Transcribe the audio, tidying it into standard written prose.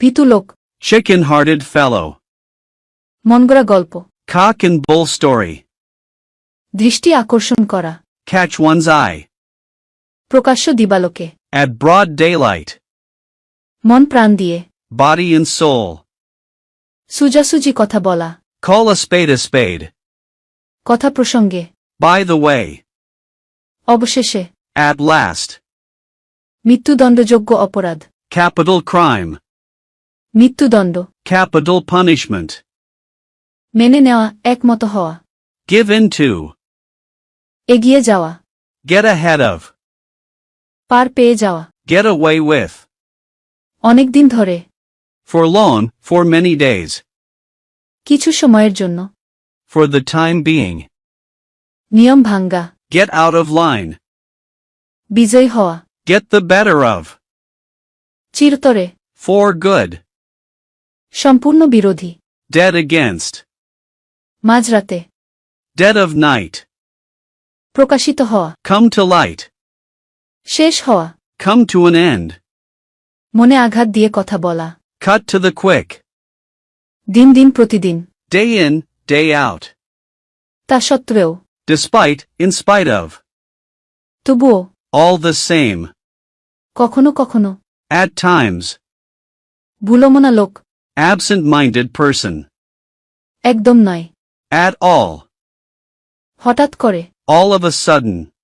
ভীতু লোক, Chicken-hearted fellow. মনগড়া গল্প, Cock and bull story. দৃষ্টি আকর্ষণ করা, Catch one's eye. প্রকাশ্য দিবালোকে, At broad daylight. মন প্রাণ দিয়ে, Body and soul. সুজাসুজি কথা বলা, Call a spade. কথা প্রসঙ্গে, By the way. অবশেষে, At last. মৃত্যুদণ্ডযোগ্য অপরাধ, Capital crime. মৃত্যুদণ্ড, Capital punishment. মেনে নেওয়া, একমত হওয়া, Give in to. এগিয়ে যাওয়া, Get ahead of. পার পেয়ে যাওয়া, Get away with. অনেক দিন ধরে, For long, for many days. কিছু সময়ের জন্য, For the time being. নিয়ম ভাঙ্গা, Get out of line. বিজয়ী হওয়া, Get the better of. চিরতরে, For good. সম্পূর্ণ বিরোধী, Dead against. মাঝরাতে, Dead of night. প্রকাশিত হওয়া, Come to light. শেষ হওয়া, Come to an end. মনে আঘাত দিয়ে কথা বলা, Cut to the quick. দিন দিন প্রতিদিন, Day in, day out. তা সত্ত্বেও, Despite, in spite of. তবুও, All the same. কখনো কখনো, At times. ভুলমনা লোক, Absent-minded person. একদম নয়, At all. হঠাৎ করে, All of a sudden.